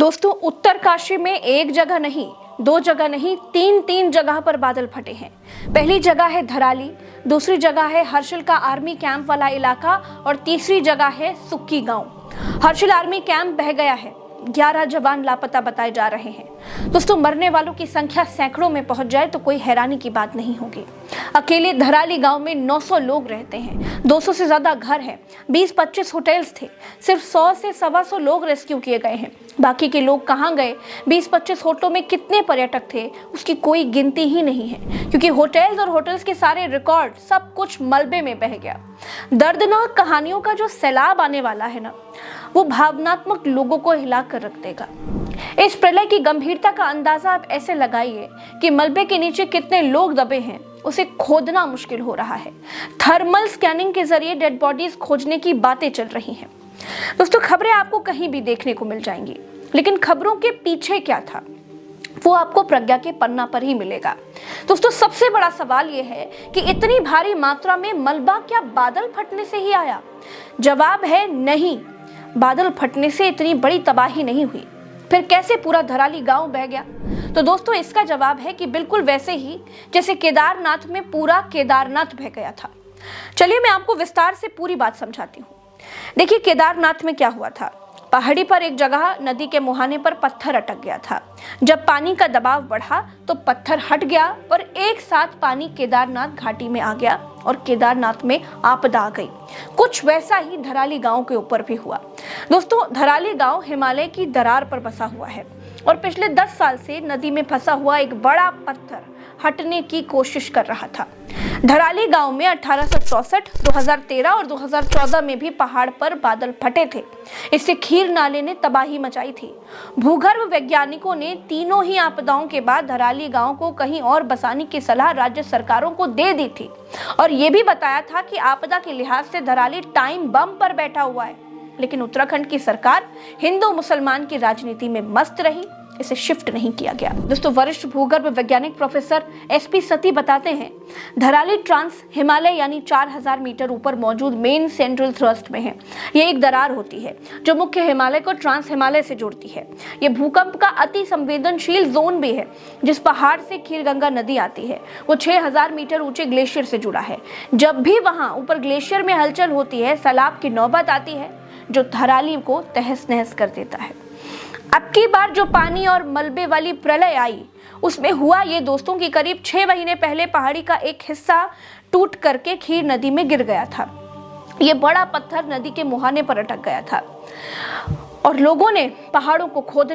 दोस्तों, उत्तरकाशी में एक जगह नहीं, दो जगह नहीं, तीन जगह पर बादल फटे हैं। पहली जगह है धराली, दूसरी जगह है हर्षिल का आर्मी कैंप वाला इलाका और तीसरी जगह है सुक्की गांव। हर्षिल आर्मी कैंप बह गया है, 11 जवान लापता बताए जा रहे हैं। दोस्तों, मरने वालों की संख्या सैकड़ों में पहुंच जाए तो कोई हैरानी की बात नहीं होगी। अकेले धराली गांव में 900 लोग रहते हैं, 200 से ज्यादा घर हैं, 20-25 होटल्स थे। सिर्फ 100 से 125 लोग रेस्क्यू किए गए हैं। बाकी के लोग कहां गए, 20-25 होटलों में कितने पर्यटक थे, उसकी कोई गिनती ही नहीं है, क्योंकि होटल्स और होटल्स के सारे रिकॉर्ड सब कुछ मलबे में बह गया। दर्दनाक कहानियों का जो सैलाब आने वाला है ना, वो भावनात्मक लोगों को हिला कर रख देगा। इस प्रलय की गंभीरता का अंदाजा आप ऐसे लगाइए कि मलबे के नीचे कितने लोग दबे हैं, उसे खोदना मुश्किल हो रहा है। थर्मल स्कैनिंग के जरिए डेड बॉडीज खोजने की बातें चल रही हैं। दोस्तों, खबरें आपको कहीं भी देखने को मिल जाएंगी, लेकिन खबरों के पीछे क्या था वो आपको प्रज्ञा के पन्ना पर ही मिलेगा। दोस्तों, सबसे बड़ा सवाल यह है कि इतनी भारी मात्रा में मलबा क्या बादल फटने से ही आया? जवाब है नहीं, बादल फटने से इतनी बड़ी तबाही नहीं हुई। फिर कैसे पूरा धराली गांव बह गया? तो दोस्तों, इसका जवाब है कि बिल्कुल वैसे ही जैसे केदारनाथ में पूरा केदारनाथ बह गया था। चलिए मैं आपको विस्तार से पूरी बात समझाती हूँ। देखिए, केदारनाथ में क्या हुआ था। पहाड़ी पर एक जगह नदी के मुहाने पर पत्थर अटक गया था। जब पानी का दबाव बढ़ा तो पत्थर हट गया और एक साथ पानी केदारनाथ घाटी में आ गया और केदारनाथ में आपदा आ गई। कुछ वैसा ही धराली गांव के ऊपर भी हुआ। दोस्तों, धराली गांव हिमालय की दरार पर बसा हुआ है और पिछले 10 साल से नदी में फंसा हुआ एक बड़ा पत्थर हटने की कोशिश कर रहा था। धराली गांव में 1864, 2013 और 2014 में भी पहाड़ पर बादल फटे थे। इससे खीर नाले ने तबाही मचाई थी। भूगर्भ वैज्ञानिकों ने तीनों ही आपदाओं के बाद धराली गांव को कहीं और बसाने की सलाह राज्य सरकारों को दे दी थी और ये भी बताया था कि आपदा के लिहाज से धराली टाइम बम पर बैठा हुआ है। लेकिन उत्तराखंड की सरकार हिंदू मुसलमान की राजनीति में मस्त रही, इसे शिफ्ट नहीं किया गया। दोस्तों, वरिष्ठ भूगर्भ वैज्ञानिक प्रोफेसर SP सती बताते हैं, धराली ट्रांस हिमालय यानी 4000 मीटर ऊपर मौजूद मेन सेंट्रल थ्रस्ट में है। ये एक दरार होती है जो मुख्य हिमालय को ट्रांस हिमालय से जोड़ती है। ये भूकंप का अति संवेदनशील जोन भी है। जिस पहाड़ से खीरगंगा नदी आती है वो 6000 मीटर ऊंचे ग्लेशियर से जुड़ा है। जब भी वहां ऊपर ग्लेशियर में हलचल होती है, सैलाब की नौबत आती है जो धराली को तहस नहस कर देता है। अब की बार जो पानी और मलबे वाली प्रलय आई, उसमें हुआ ये दोस्तों की करीब 6 महीने पहले पहाड़ी का एक हिस्सा टूट करके खीर नदी में गिर गया था। ये बड़ा पत्थर नदी के मुहाने पर अटक गया था और लोगों ने पहाड़ों को खोदने